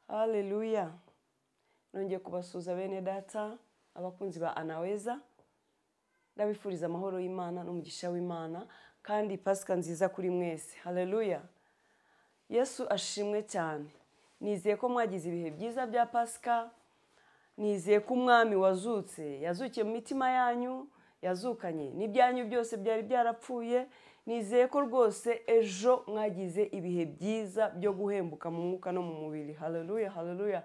Haleluya. Nongeye kubasuza bene data, abakunzi ba Anaweza. Ndabifuriza amahoro y'Imana n'umugisha w'Imana kandi Pasika nziza kuri mwese. Haleluya. Yesu ashimwe cyane. Nizeye ko mwagize ibihe byiza bya Pasika. Nizeye ko umwami wazutse yazukiye mu mitima yanyu, yazukanye n'ibyanyu byose byari byarapfuye. Nizeye ko rwose ejo mwagize ibihe byiza byo guhembuka mu mwuka no mu mubiri. Haleluya, haleluya.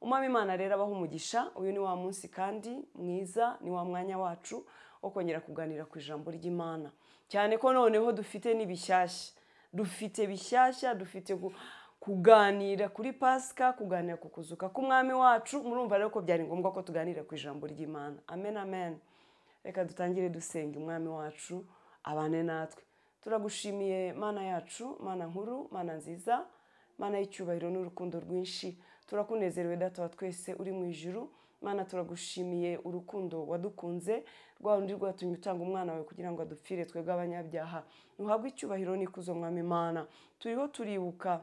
Umwami Imana rero abaho umugisha. Uyu ni wa munsi kandi mwiza, ni wa mwanya wacu wo kongera kuganira ku ijambo ry'Imana. Cyane ko noneho dufite n'ibishyashya. Dufite bishyashya, dufite kuganira kuri Pasika, kuganira ku kuzuka k'umwami wacu. Murumva rero ko byari ngombwa ko tuganira ku ijambo ry'Imana. Amen, amen. Reka dutangire dusenga umwami wacu abane natwe. Turagushimiye Mana yacu, Mana nkuru, Mana nziza, Mana y'icyubahiro n'urukundo rwinshi. Turakunezerewe Data wa twese uri mu ijuru. Mana turagushimiye urukundo wadukunze, rwa rundi rwatumye utanga umwana wawe kugira ngo adupfire twebwe abanyabyaha. Nuhabwe icyubahiro n'ikuzo mwami Mana. Turiho turibuka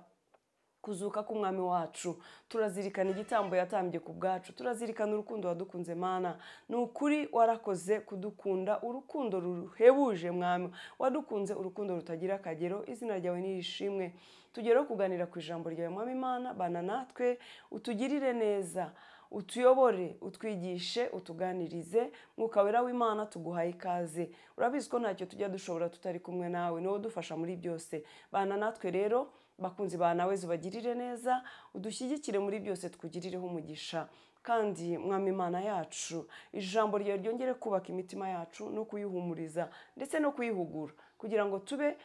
kuzuka k'umwami wacu, turazirikana igitambo yatambye ku bwacu, turazirikana urukundo wadukunze Mana. Ni ukuri warakoze kudukunda, urukundo ruhebuje mwami, wadukunze urukundo rutagira akagero. Izina ryawe nirishimwe. Tugereho kuganira ku ijambo ryawe mwami Mana, bana natwe, utugirire neza, utuyobore, utwigishe, utuganirize. Mwuka wera w'Imana tuguhaye ikaze. Urabizi ko ntacyo tujya dushobora tutari kumwe nawe, niwo dufasha muri byose. Bana natwe rero, bakunzi ba Anaweza, ubagirire neza, udushyigikire muri byose, twugirireho umugisha. Kandi mwami Imana yacu, ijambo ryawe ryongere kubaka imitima yacu no kuyihumuriza ndetse no kuyihugura kugira ngo tube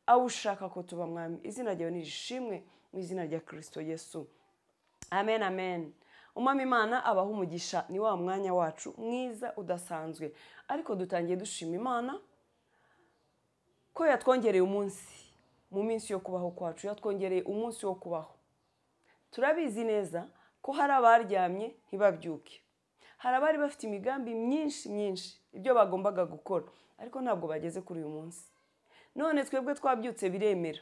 abo ushaka ko tuba mwami. Izina ryawe nirishimwe mu izina rya Kristo Yesu. Amen, amen. Umwami Imana abaho umugisha. Ni wa mwanya wacu mwiza udasanzwe. Ariko dutangiye dushima Imana ko yatwongereye umunsi. Mu minsi yo kubaho kwacu yatwongereye umunsi wo kubaho. Turabizi neza ko hari abaryamye ntibabyuke. Hari abari bafite imigambi myinshi ibyo bagombaga gukora, ariko ntabwo bageze kuri uyu munsi. None twebwe twabyutse biremera.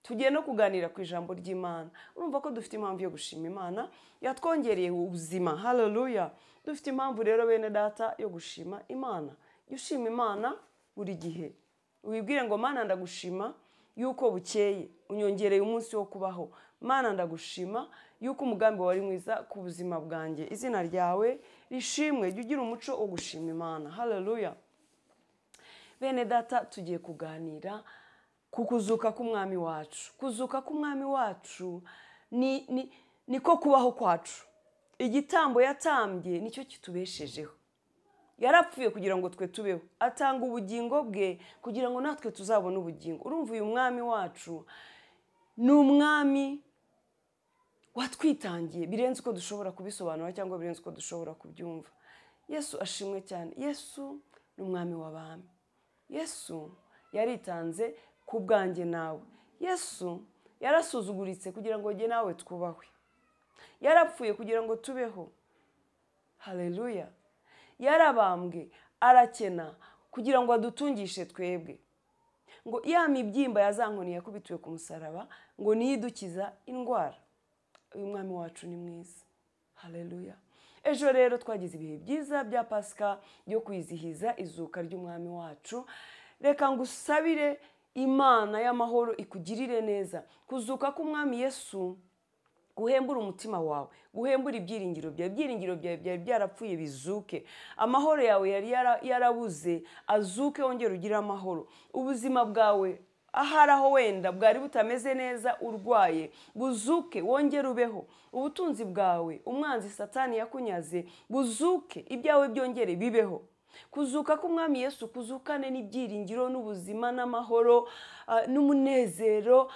Tugiye no kuganira ku ijambo ry'Imana. Urumva ko dufite impamvu yo gushima Imana, yatwongereye ubuzima. Haleluya. Dufite impamvu rero bene data yo gushima Imana. Ushima Imana buri gihe. Wibwire ngo Mana ndagushima yuko bukeye unyongereye umunsi wo kubaho. Mana ndagushima yuko umugambi wari mwiza ku buzima bwanjye. Izina ryawe rishimwe. Jya ugira umuco wo gushima Imana. Haleluya. Bene data tugiye kuganira ku kuzuka k'umwami wacu. Kuzuka k'umwami wacu niko kubaho kwacu. Igitambo yatambye nicyo kitubeshejeho. Yarapfuye kugira ngo twe tubeho. Atanga ubugingo bwe kugira ngo natwe tuzabone ubugingo. Urumva uyu mwami wacu ni umwami watwitangiye birenze uko dushobora kubisobanura cyangwa birenze uko dushobora kubyumva. Yesu ashimwe cyane. Yesu ni umwami w'abami. Yesu yaritanze ku bwanjye nawe. Yesu yarasuzuguritse kugira ngo njye nawe twubahwe. Yarapfuye kugira ngo tubeho. Haleluya. Yarabambwe, arakena kugira ngo adutungishe twebwe. Ngo ya mibyimba yazankoni yakubitiwe ku musaraba ngo niyidukiza indwara. Uyu mwami wacu ni mwiza. Haleluya. Ejo rero twagize ibihe byiza bya Pasika byo kwizihiza izuka ry'umwami wacu. Reka ngusabire Imana y'amahoro ikugirire neza. Kuzuka k'umwami Yesu guhembura umutima wawe, guhembura ibyiringiro byawe. Ibyiringiro byawe byari byarapfuye bizuke. Amahoro yawe yari yarabuze azuke, wongere ugire amahoro. Ubuzima bwawe ahari aho wenda bwari butameze neza urwaye, buzuke wongere ubeho. Ubutunzi bwawe umwanzi Satani yakunyaze buzuke, ibyawe byongere bibeho. Kuzuka k'umwami Yesu kuzukane n'ibyiringiro n'ubuzima n'amahoro n'umunezero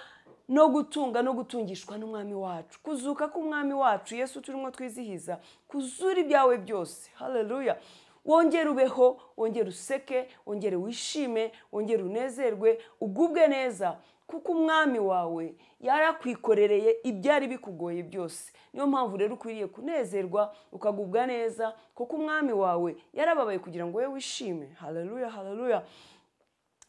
no gutunga no gutungishwa n'umwami wacu. Kuzuka k'umwami wacu Yesu turimo twizihiza kuzura ibyawe byose. Haleluya. Wongere ubeho, wongere useke, wongere wishime, wongere unezerwe, ugubwe neza kuko umwami wawe yarakwikorereye ibyari bikugoye byose. Niyo mpamvu rero ukwiriye kunezerwa ukagubwa neza kuko umwami wawe yarababaye kugira ngo we wishime. Haleluya, haleluya.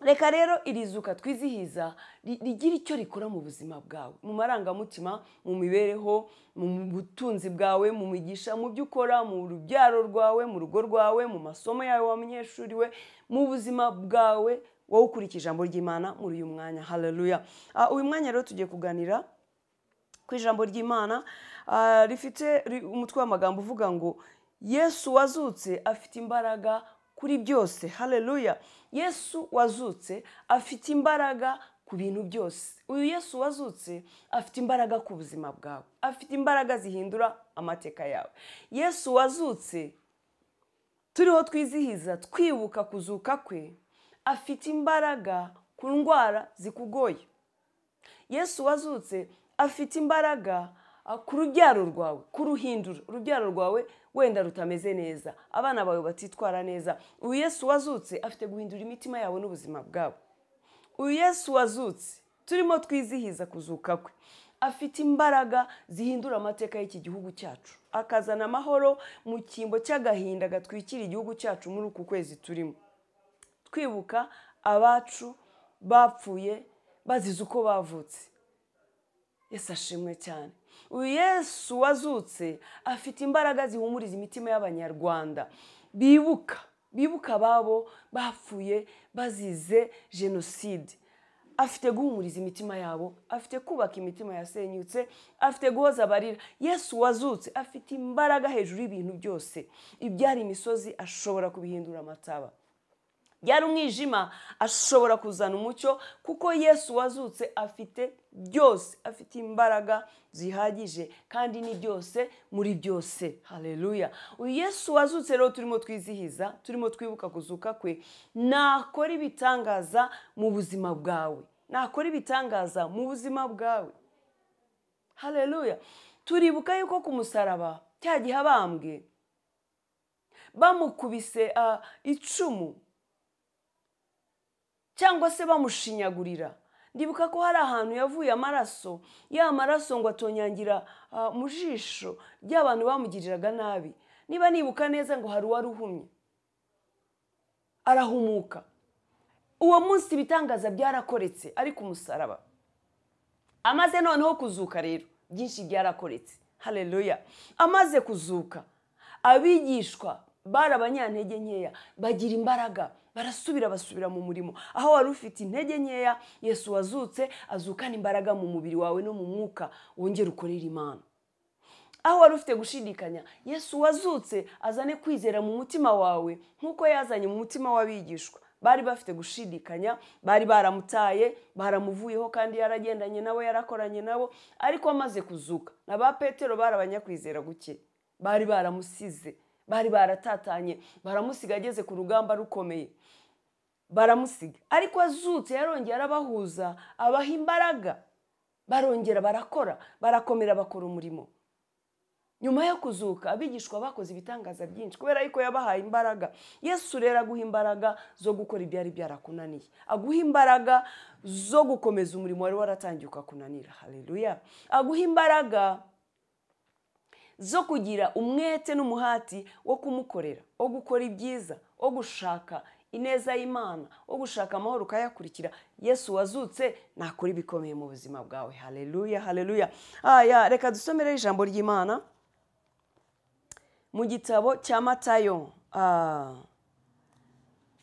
reka rero irizuka twizihiza rigira icyo rikora mu buzima bwawe, mu marangamutima, mu mibereho, mu butunzi bwawe, mu migisha, mu byo ukora, mu rubyaro rwawe, mu rugo rwawe, mu masomo yawe wa munyeshuri we, mu buzima bwawe wowe ukurikije ijambo ry'Imana muri uyu mwanya. Haleluya. Uyu mwanya rero tugiye kuganira ku ijambo ry'Imana rifite umutwe w'amagambo uvuga ngo Yesu wazutse afite imbaraga kuri byose. Haleluya. Yesu wazutse afite imbaraga ku bintu byose. Uyu Yesu wazutse afite imbaraga ku buzima bwawe, afite imbaraga zihindura amateka yawe. Yesu wazutse turiho twizihiza twibuka kuzuka kwe, afite imbaraga ku ndwara zikugoye. Yesu wazutse afite imbaraga ku rubyaro rwawe, kuruhindura urubyaro rwawe wenda rutameze neza, abana bawe batitwara neza. Uyu Yesu wazutse afite guhindura imitima yawe n'ubuzima bwawe. Uyu Yesu wazutse turimo twizihiza kuzuka kwe, afite imbaraga zihindura amateka y'iki gihugu cyacu, akazana amahoro mu cyimbo cy'agahinda gatwikira igihugu cyacu muri uku kwezi turimo, twibuka abacu bapfuye bazize uko bavutse. Yesu ashimwe cyane. Uyu Yesu wazutse afite imbaraga zihumuriza imitima y'Abanyarwanda, bibuka ababo bapfuye bazize jenoside. Afite guhumuriza imitima yabo, afite kubaka imitima yasenyutse, afite guhoza abarira. Yesu wazutse afite imbaraga hejuru y'ibintu byose. Ibyari imisozi ashobora kubihindura amataba, byari umwijima ashobora kuzana umucyo, kuko Yesu wazutse afite byose, afite imbaraga zihagije kandi ni byose muri byose. Haleluya. Uyu Yesu wazutse rero turimo twizihiza, turimo twibuka kuzuka kwe, nakora ibitangaza mu buzima bwawe, nakora ibitangaza mu buzima bwawe. Haleluya. Turibuka yuko ku musaraba cya gihe abambwe bamukubise icumu cyangwa se bamushinyagurira, ndibuka ko hari ahantu yavuye amaraso, ya maraso ngo atonyangira mu jisho ry'abantu bamugiriraga nabi. Niba nibuka neza ngo hari uwari uhumye arahumuka. Uwo munsi ibitangaza byarakoretse ari ku musaraba. Amaze noneho kuzuka rero byinshi byarakoretse. Haleluya. Amaze kuzuka abigishwa bari abanyantege nkeya bagira imbaraga, basubira mu murimo. Aho wari ufite intege nkeya, Yesu wazutse azukana imbaraga mu mubiri wawe no mu mwuka, wongera ukorera Imana. Aho wari ufite gushidikanya, Yesu wazutse azane kwizera mu mutima wawe nk'uko yazanye mu mutima w'abigishwa. Bari bafite gushidikanya, bari baramutaye, baramuvuyeho kandi yaragendanye nabo, yarakoranye nabo, ariko amaze kuzuka na ba Petero bari abanyakwizera guke, bari baramusize, bari baratatanye, baramusiga ageze ku rugamba rukomeye, baramusiga. Ariko azutse yarongera arabahuza, abaha imbaraga, barongera barakora, barakomera bakora umurimo. Nyuma yo kuzuka abigishwa bakoze ibitangaza byinshi kubera yuko yabahaye imbaraga. Yesu rero aguha imbaraga zo gukora ibyari byarakunaniye, aguha imbaraga zo gukomeza umurimo wari waratangiye ukakunanira. Haleluya. Aguha imbaraga zo kugira umwete n'umuhati wo kumukorera, wo gukora ibyiza, wo gushaka ineza y'Imana, wo gushaka amahoro ukayakurikira. Yesu wazutse nakora ibikomeye mu buzima bwawe. Haleluya, haleluya. Reka dusomere ijambo ry'Imana mu gitabo cya Matayo,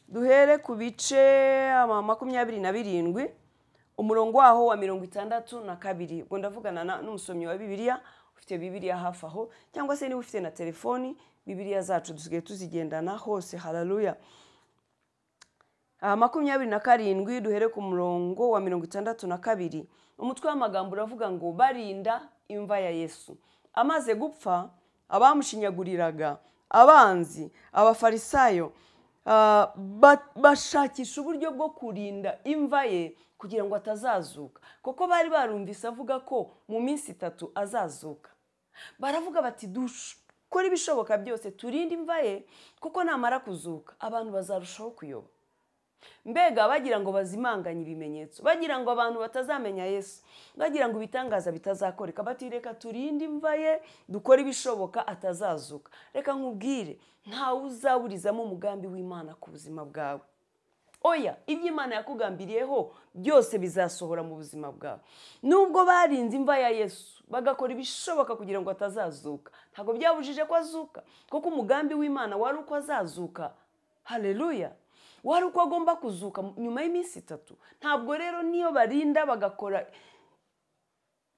duhere ku bice 27 umurongo waho wa 62. Ubwo ndavugana n'umusomyi wa Bibiliya, ufite Bibiliya hafi aho, cyangwa se niba ufite na telefoni, Bibiliya zacu dusigaye tuzigendana hose. Haleluya. 27 duhere ku murongo wa 62. Umutwe w'amagambo uravuga ngo barinda imva ya Yesu. Amaze gupfa, abamushinyaguriraga, abanzi, abafarisayo bashakisha uburyo bwo kurinda imva ye kugira ngo atazazuka, kuko bari barumvise avuga ko mu minsi 3 azazuka. Baravuga bati dukora ibishoboka byose turinde imva ye, kuko namara kuzuka abantu bazarushaho kuyoba. Mbega bagira ngo bazimanganye ibimenyetso, bagira ngo abantu batazamenya Yesu, bagira ngo ibitangaza bitazakoreka, bati reka turinde imva ye dukora ibishoboka atazazuka. Reka nkubwire, ntawe uzaburizamo umugambi w'Imana ku buzima bwawe. oya, ibyo Imana yakugambiriyeho byose bizasohora mu buzima bwawe. Nubwo barinze imva ya Yesu bagakora ibishoboka kugira ngo atazazuka, ntabwo byabujije ko azuka, kuko umugambi w'Imana wari uko azazuka. Haleluya! Wari uko agomba kuzuka nyuma y'iminsi 3. Ntabwo rero niyo barinda bagakora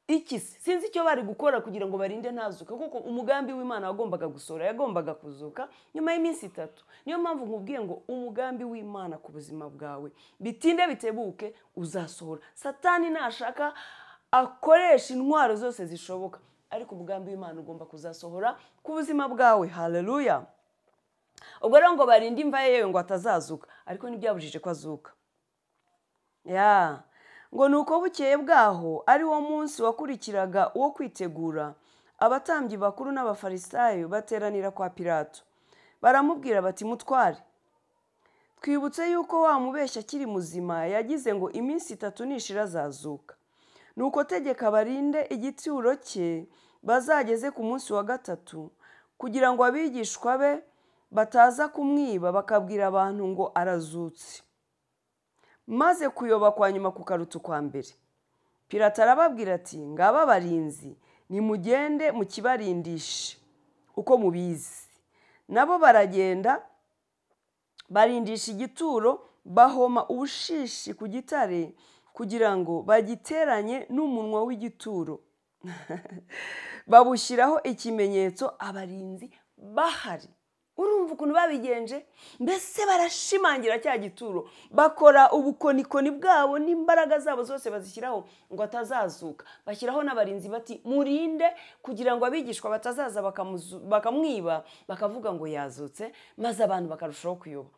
iki, sinzi icyo bari gukora kugira ngo barinde ntazuka, kuko umugambi w'Imana wagombaga gusohora, yagombaga kuzuka nyuma y'iminsi 3. Niyo mpamvu nkubwiye ngo umugambi w'Imana ku buzima bwawe bitinde bitebuke uzasohora. Satani nashaka akoresha intwaro zose zishoboka, ariko umugambi w'Imana ugomba kuzasohora ku buzima bwawe. Haleluya! Ubwo rero ngo barinde imva yewe ngo atazazuka, ariko ntibyabujije ko azuka. Ngo nuko bukeye bwaho ari wo munsi wakurikiraga uwo kwitegura, abatambyi bakuru n'abafarisayo bateranira kwa Pilato, baramubwira bati, mutware, twibutse yuko wa mubeshya akiri muzima yagize ngo iminsi 3 nishira azazuka. Nuko tegeka barinde igituro cye bazageze ku munsi wa 3, kugira ngo abigishwa be bataza kumwiba bakabwira abantu ngo arazutse, maze kuyoba kwa nyuma kukaruta kwa mbere. Pilato arababwira ati, ngaba barinzi, nimugende mukibarindishe uko mubizi. Nabo baragenda barindisha igituro, bahoma ubushishi ku gitare kugira ngo bagiteranye n'umunwa w'igituro. Babushyiraho ikimenyetso, abarinzi bahari. Urumva ukuntu babigenje? Mbese barashimangira cya gituro, bakora ubukonikoni bwabo n'imbaraga zabo zose bazishyiraho ngo atazazuka. Bashyiraho n'abarinzi bati, murinde kugira ngo abigishwa batazaza bakamwiba bakavuga ngo yazutse, maze abantu bakarushaho kuyoba.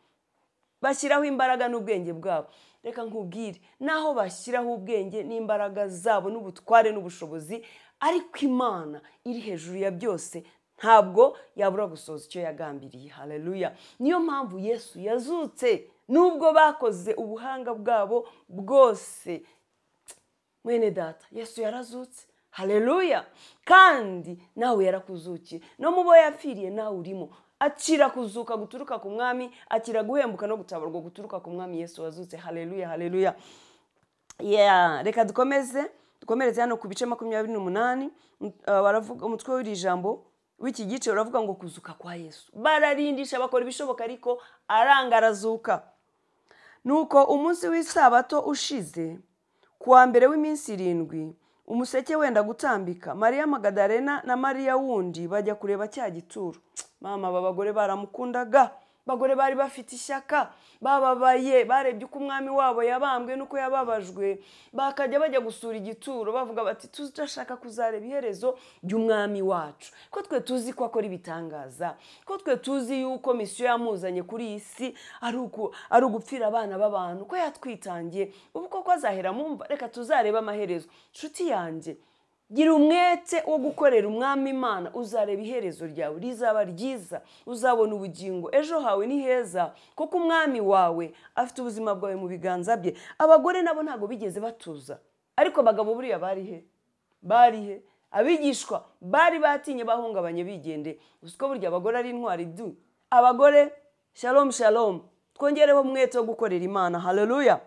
Bashyiraho imbaraga n'ubwenge bwabo. Reka nkubwire, naho bashyiraho ubwenge n'imbaraga zabo n'ubutware n'ubushobozi, ariko Imana iri hejuru ya byose ntabwo yabura gusoza icyo yagambiriye. Haleluya! Niyo mpamvu Yesu yazutse, nubwo bakoze ubuhanga bwabo bwose. Mwene data, Yesu yarazutse. Haleluya! Kandi nawe yarakuzukiye, no mu bo yapfiriye nawe urimo. Akira kuzuka guturuka ku mwami, akira guhembuka no gutabarwa guturuka ku mwami Yesu wazutse. Haleluya, haleluya. Reka dukomereze hano ku bice 28. Baravuga umutwe w'iri jambo w'iki gice uravuga ngo kuzuka kwa Yesu. Bararindisha bakora ibishoboka, ariko aranga arazuka. Nuko umunsi w'isabato ushize, kuwa mbere w'iminsi 7, umuseke wenda gutambika, Mariya Magadalena na Mariya wundi bajya kureba cya gituro. Mama, babagore baramukundaga, bagore bari bafite ishyaka, bababaye, barebye uko umwami wabo yabambwe nuko yababajwe, bakajya bajya gusura igituro bavuga bati, tuzashaka kuzareba iherezo ry'umwami wacu, ko twe tuzi ko akora ibitangaza, ko twe tuzi yuko misiyo yamuzanye kuri iyi si ari ugupfira abana b'abantu, ko yatwitangiye, ubu koko azahera mumva, reka tuzareba amaherezo. Nshuti yanjye, gira umwete wo gukorera umwami Imana, uzareba iherezo ryawe rizaba ryiza, uzabona ubugingo, ejo hawe ni heza, kuko umwami wawe afite ubuzima bwawe mu biganza bye. Abagore nabo ntago bigeze batuza, ariko abagabo buriya bari he? Abigishwa bari batinye, bahungabanye bigende. Usiko burya abagore ari intwari Abagore, shalom shalom, twongereho umwete wo gukorera Imana. Haleluya!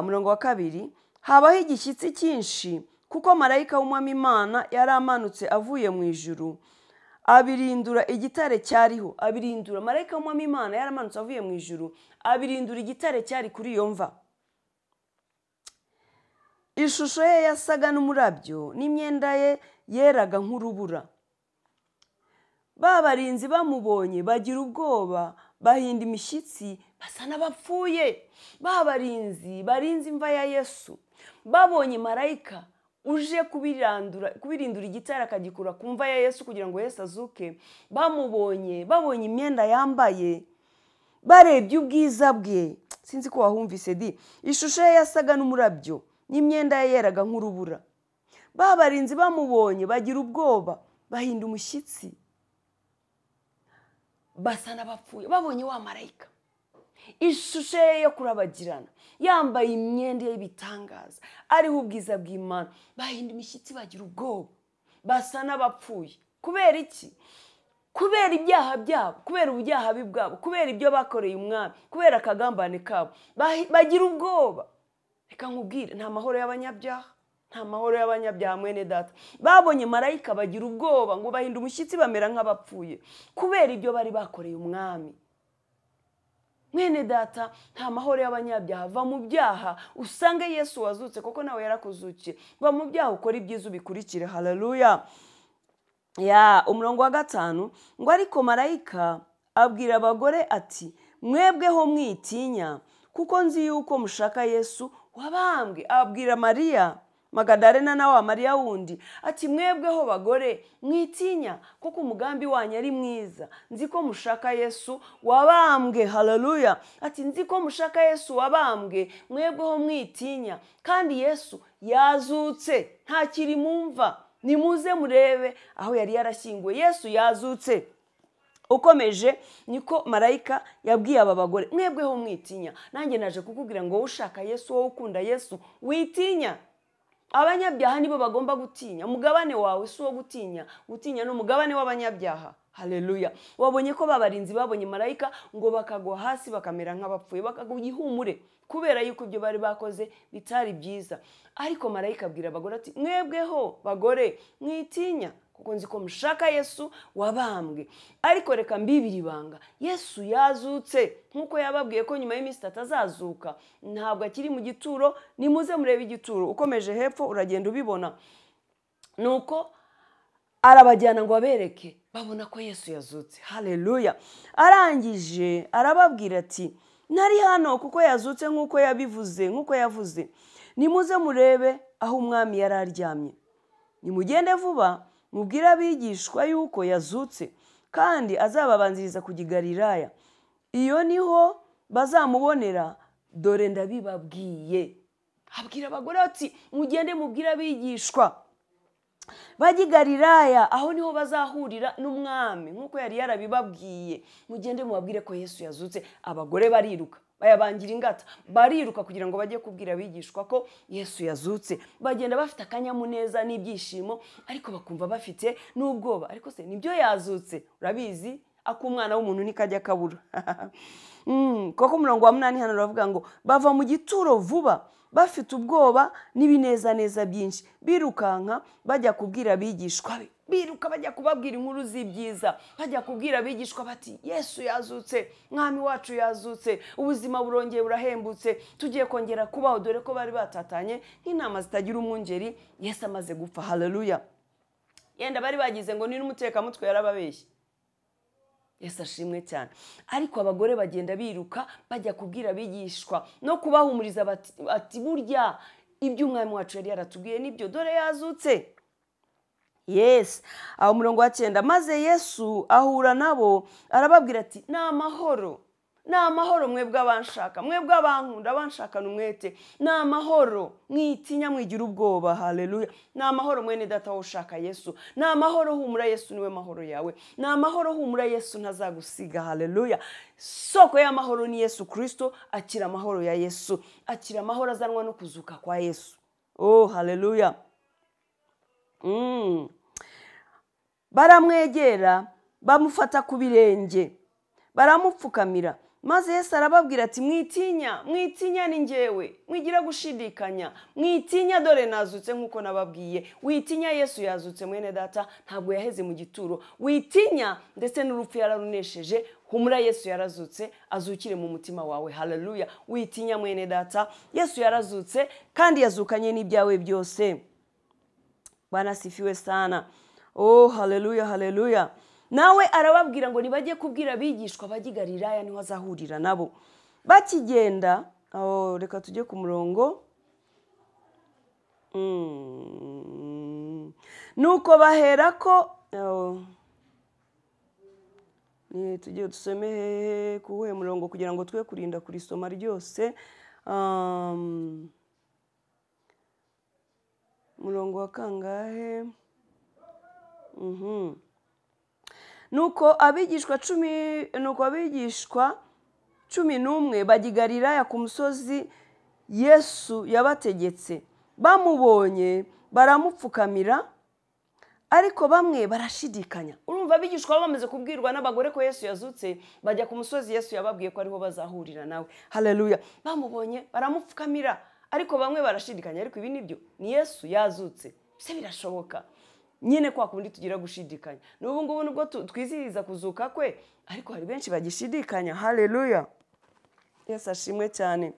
Umurongo wa 2. Habaho igishyitsi cyinshi, kuko marayika w'umwami Imana yari amanutse avuye mu ijuru, abirindura igitare cyariho. Marayika w'umwami Imana yari amanutse avuye mu ijuru, abirindura igitare cyari kuri iyo mva. Ishusho ye yasaga n'umurabyo, n'imyenda ye yeraga nk'urubura. Babarinzi bamubonye bagira ubwoba, bahinda imishyitsi, basa n'abapfuye. Babarinzi barinze imva ya Yesu babonye marayika uje kubirindura igitare akagikura ku mva ya Yesu kugira ngo Yesu azuke. Babonye imyenda yambaye, barebye ubwiza bwe. Sinzi ko wahumvise di. Ishusho ye yasaga n'umurabyo, n'imyenda ye yeraga nk'urubura. Babarinzi bamubonye bagira ubwoba, bahinda umushyitsi, basa n'abapfuye. Babonye wa marayika, ishusho ye yo kurabagirana, yambaye imyenda y'ibitangaza, ariho ubwiza bw'Imana, bahinda imishyitsi bagira ubwoba, basa n'abapfuye. Kubera iki? kubera ibyaha byabo, kubera ubujyaha bwabo, kubera ibyo bakoreye umwami, kubera akagambane kabo, bagira ubwoba. Reka nkubwire, nta mahoro y'abanyabyaha, nta mahoro y'abanyabyaha mwene data. Babonye marayika bagira ubwoba, ngo bahinda umushyitsi bamera nk'abapfuye, kubera ibyo bari bakoreye umwami. Mwene data, nta mahoro y'abanyabyaha. Va mu byaha usange Yesu wazutse, koko nawe yarakuzukiye. Va mu byaha ukora ibyiza ubikurikire. Haleluya. Umurongo wa 5 ngo ariko marayika abwira abagore ati mwebweho mwitinya, kuko nzi yuko mushaka Yesu wabambwe. Abwira Mariya Magadalena na wa Mariya wundi ati mwebweho bagore mwitinya, kuko umugambi wanyu ari mwiza. Nzi ko mushaka Yesu wabambwe. Haleluya. Ati nzi ko mushaka Yesu wabambwe, mwebweho mwitinya, kandi Yesu yazutse, ntakiri mumva. Nimuze murebe aho yari yarashyinguwe, Yesu yazutse. Ukomeje niko marayika yabwiye aba bagore mwebweho mwitinya. Nanjye naje kukubwira ngo ushaka Yesu, wowe ukunda Yesu, witinya. Abanyabyaha nibo bagomba gutinya. Umugabane wawe si uwo gutinya, gutinya ni umugabane w'abanyabyaha. Haleluya. Wabonye ko babarinzi babonye marayika ngo bakagwa hasi bakamera nk'abapfuye, bakaguha ihumure, kubera yuko ibyo bari bakoze bitari byiza. Ariko marayika abwira abagore ati mwebweho bagore mwitinya, kuko nzi ko mushaka Yesu wabambwe. Ariko reka mbibiri ibanga, Yesu yazutse, nkuko yababwiye ko nyuma y'iminsi 3 azazuka. Ntabwo akiri mu gituro, nimuze murebe igituro. Ukomeje hepfo uragenda ubibona. Nuko arabajyana ngo abereke, babona ko Yesu yazutse. Haleluya. Arangije arababwira ati nari hano kuko yazutse nkuko yabivuze, nkuko yavuze. Nimuze murebe aho umwami yari aryamye. Nimugende vuba mubwira abigishwa yuko yazutse, kandi azababanziriza kujya i Galilaya. Iyo niho bazamubonera, dore ndabibabwiye. Abwira abagore ati mugende mubwira abigishwa bajya i Galilaya, aho niho bazahurira n'umwami nkuko yari yarabibabwiye. Mugende mubabwire ko Yesu yazutse. Abagore bariruka, bayabangira ingata, bariruka kugira ngo bajye kubwira abigishwa ko Yesu yazutse. Bagenda bafite akanyamuneza n'ibyishimo, ariko bakumva bafite n'ubwoba. Ariko se nibyo yazutse? Urabizi akumwana w'umuntu nikajya kabura. Koko umurongo wa 8 hano uravuga ngo bava mu gituro vuba bafite ubwoba n'ibinezaneza byinshi, birukanka bajya kubwira abigishwa be. Biruka bajya kubabwira inkuru z'ibyiza, bajya kubwira abigishwa bati Yesu yazutse, mwami wacu yazutse, ubuzima burongeye burahembutse, tugiye kongera kubaho, dore ko bari batatanye nk'intama zitagira umwungeri Yesu amaze gupfa. Haleluya. Yenda bari bagize ngo ni n'umutekamutwe yarababeshye. Yesu ashimwe cyane. Ariko abagore bagenda biruka bajya kubwira abigishwa no kubahumuriza bati burya ibyo umwami wacu yari yaratubwiye nibyo, dore yazutse. Yes. Aho umurongo wa 9 maze Yesu ahura nabo arababwira ati ni amahoro, ni amahoro mwebwe abanshaka, mwebwe abankunda, abanshakana umwete. Ni amahoro, mwitinya mwigira ubwoba. Haleluya. Ni amahoro mwene data wo ushaka Yesu. Ni amahoro, humura Yesu niwe mahoro yawe. Ni amahoro, humura Yesu ntazagusiga. Haleluya. Soko y'amahoro ni Yesu Kristo. Akira amahoro ya Yesu, akira amahoro azanwa no kuzuka kwa Yesu. Oh, haleluya. Baramwegera bamufata ku birenge baramupfukamira, maze Yesu arababwira ati mwitinya, mwitinya ni njyewe, mwigira gushidikanya, mwitinya dore nazutse nkuko nababwiye. Witinya, Yesu yazutse mwene data, ntabwo yaheze mu gituro. Witinya, ndetse n'urupfu yararunesheje. Humura Yesu yarazutse, azukire mu mutima wawe. Haleluya. Witinya mwene data, Yesu yarazutse kandi yazukanye n'ibyawe byose. Bwana sifiwe sana. Oh, haleluya, haleluya. Nawe arababwira ngo nibajye kubwira abigishwa bajya i Galilaya, niho azahurira nabo. Bakigenda, reka tujye ku murongo. Nuko baherako, tujye dusome kuwe murongo kugira ngo twe kurinda kurisoma ryose. Murongo wa kangahe? Nuko abigishwa 11 bajya i Galilaya ku musozi Yesu yabategetse. Bamubonye baramupfukamira, ariko bamwe barashidikanya. Urumva abigishwa bamaze kubwirwa n'abagore ko Yesu yazutse, bajya ku musozi Yesu yababwiye ko ariho bazahurira nawe. Haleluya. Bamubonye baramupfukamira, ariko bamwe barashidikanya. Ariko ibi nibyo, ni Yesu yazutse, se birashoboka? Nyine kwa kundi tugira gushidikanya. N'ubu ngubu nubwo twizihiriza kuzuka kwe, ariko hari benshi bagishidikanya. Haleluya. Yesu ashimwe cyane.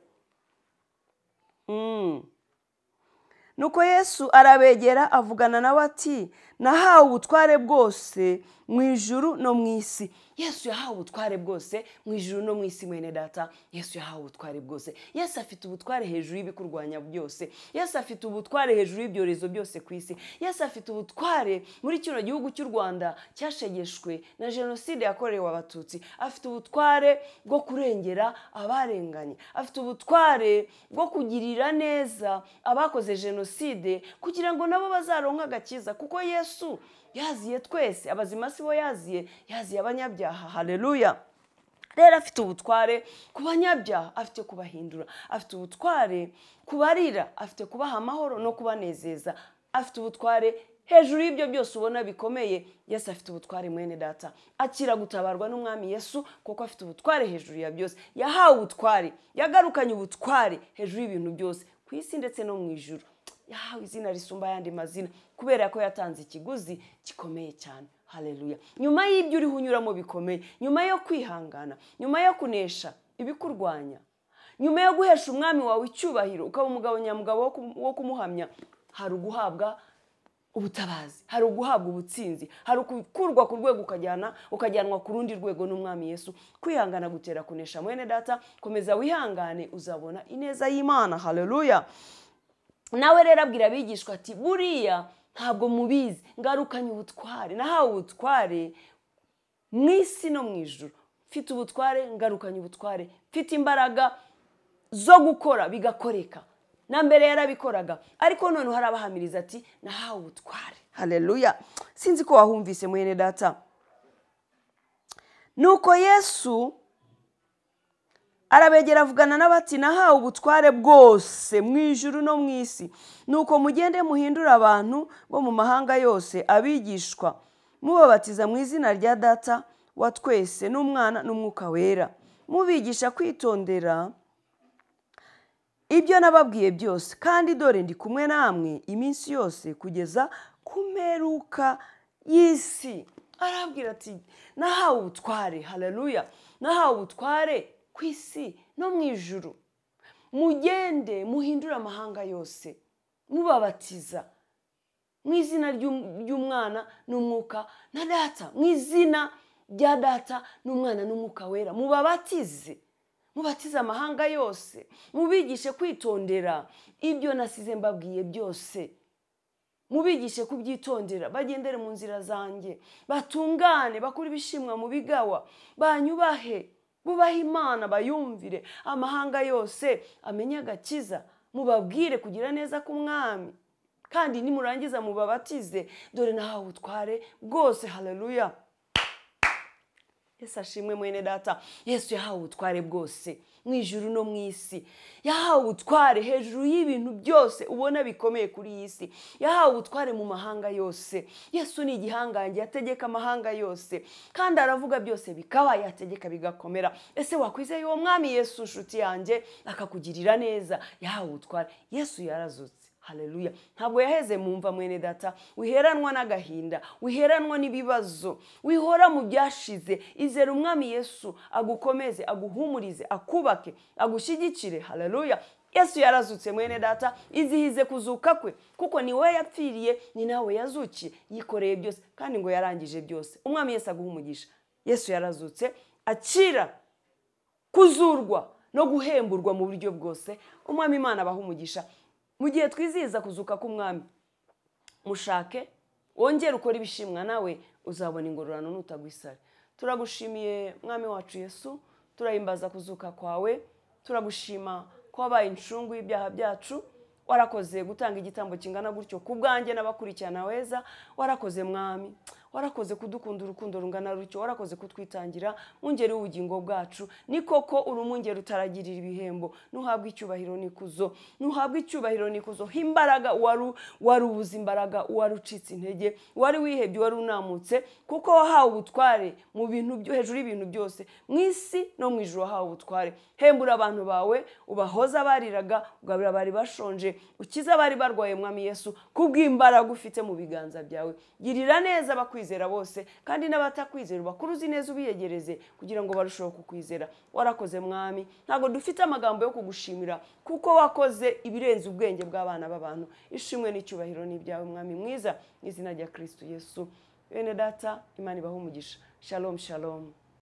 Nuko Yesu arabegera avugana nawe ati, nahawe ubutware bwose mu ijuru no mu isi. Yesu yahawe ubutware bwose mu ijuru no mu isi mwene data. Yesu yahawe ubutware bwose. Yesu afite ubutware hejuru y'ibikurwanya byose. Yesu afite ubutware hejuru y'ibyorezo byose ku isi. Yesu afite ubutware muri kino gihugu cy'u Rwanda cyashegeshwe na jenoside yakorewe abatutsi. Afite ubutware bwo kurengera abarenganye. Afite ubutware bwo kugirira neza abakoze jenoside kugira ngo nabo bazaronka agakiza, kuko Yesu yaziye twese, abazima si bo yaziye abanyabyaha. Haleluya. Rero afite ubutware ku banyabyaha, afite kubahindura, afite ubutware kubarira, afite kubaha amahoro no kubanezeza, afite ubutware hejuru y'ibyo byose ubona bikomeye. Yesu afite ubutware mwene data. Akira gutabarwa n'umwami Yesu kuko afite ubutware hejuru ya byose. Yahawe ubutware, yagarukanye ubutware hejuru y'ibintu byose ku isi ndetse no mu ijuru. Yahawe izina risumba ayandi mazina kubera ko yatanze ikiguzi gikomeye cyane. Haleluya. Nyuma y'ibyo uriho unyuramo bikomeye, nyuma yo kwihangana, nyuma yo kunesha ibikurwanya, nyuma yo guhesha umwami wawe icyubahiro, ukaba umugabo nyamugabo wo kumuhamya, hari uguhabwa ubutabazi, hari uguhabwa ubutsinzi, hari ukurwa ku rwego ukajyanwa ku rundi rwego n'umwami Yesu. Kwihangana gutera kunesha mwene data. Komeza wihangane, uzabona ineza y'Imana. Haleluya. Nawe rero abwira abigishwa ati, buriya ntabwo mubizi, ngarukanye ubutware, nahawe ubutware mu isi no mu ijuru. Mfite ubutware, ngarukanye ubutware, mfite imbaraga zo gukora bigakoreka. Na mbere yarabikoraga, ariko none harabahamiriza ati, nahawe ubutware. Haleluya. Sinzi ko wahumvise mwene data. Nuko Yesu arabegera avugana n'abati, nahawe ubutware bwose mu ijuru no mu isi. Nuko mugende muhindura abantu bo mu mahanga yose abigishwa, mubabatiza mu izina rya Data wa twese n'Umwana n'Umwuka wera, mubigisha kwitondera ibyo nababwiye byose, kandi dore ndi kumwe namwe iminsi yose kugeza ku mperuka y'isi. Arabwira ati, nahawe ubutware. Haleluya. Nahawe ubutware ku isi no mu ijuru. Mugende muhindura amahanga yose, mubabatiza mu izina ry'Umwana n'Umwuka na Data, mu izina rya Data n'Umwana n'Umwuka wera. Mubabatize, mubatize amahanga yose, mubigishe kwitondera ibyo nasize mbabwiye byose. Mubigishe kubyitondera, bagendere mu nzira zanjye, batungane, bakora ibishimwa mu bigawa, banyubahe, bubaha Imana, bayumvire. Amahanga yose amenye agakiza. Mubabwire kugira neza k'umwami, kandi nimurangiza mubabatize. Dore nahawe ubutware bwose. Haleluya. Yesu ashimwe mwene data. Yesu yahawe ubutware bwose mu ijuru no mu isi. Yahawe ubutware hejuru y'ibintu byose ubona bikomeye kuri iyi si. Yahawe ubutware mu mahanga yose. Yesu ni igihangange, yategeka amahanga yose, kandi aravuga byose bikaba, yategeka bigakomera. Ese wakwizeye uwo mwami Yesu nshuti yanjye akakugirira neza? Yahawe ubutware. Yesu yarazutse. Haleluya. Ntabwo yaheze mumva mwene data. Wiheranwa n'agahinda, wiheranwa n'ibibazo, wihora mu byashize. Izera umwami Yesu agukomeze, aguhumurize, akubake, agushyigikire. Haleluya. Yesu yarazutse mwene data. Izihize kuzuka kwe, kuko ni we yapfiriye, ni nawe yazukiye, yikoreye byose, kandi ngo yarangije byose. Umwami Yesu aguha umugisha. Yesu yarazutse. Akira kuzurwa no guhemburwa mu buryo bwose. Umwami Imana abaha umugisha. Mu gihe twizihiza kuzuka k'umwami, mushake, wongere ukora ibishimwa, nawe uzabona ingororano nutagwisare. Turagushimiye mwami wacu Yesu, turahimbaza kuzuka kwawe, turagushima ko wabaye incungu y'ibyaha byacu. Warakoze gutanga igitambo kingana gutyo ku bwanjye n'abakurikirana weza. Warakoze mwami, warakoze kudukunda urukundo rungana rutyo, warakoze kutwitangira mungeri w'ubugingo bwacu. Ni koko uri umungeri utaragirira ibihembo, nuhabwa icyubahiro n'ikuzo, nuhabwa icyubahiro n'ikuzo. Imbaraga wari ubuze imbaraga, wari ucitse intege, wari wihebye, wari unamutse, kuko wahawe ubutware mu bintu byo hejuru y'ibintu byose, mu isi no mu ijuru wahawe ubutware. Hembura abantu bawe, ubahoza bariraga, ugabira bari bashonje, ukiza bari barwaye mwami Yesu, kubw'imbaraga ufite mu biganza byawe. Girira neza abakwizera bose, kandi n'abatakwizera bakuruzi neza ubiyegereze, kugira ngo barusheho kukwizera. Warakoze mwami, ntago dufite amagambo yo kugushimira, kuko wakoze ibirenze ubwenge bw'abana b'abantu. Ishimwe n'icyubahiro n'ibyawe mwami mwiza, mu izina rya Kristo Yesu. Bene data, Imana ibahe umugisha. Shalom shalom.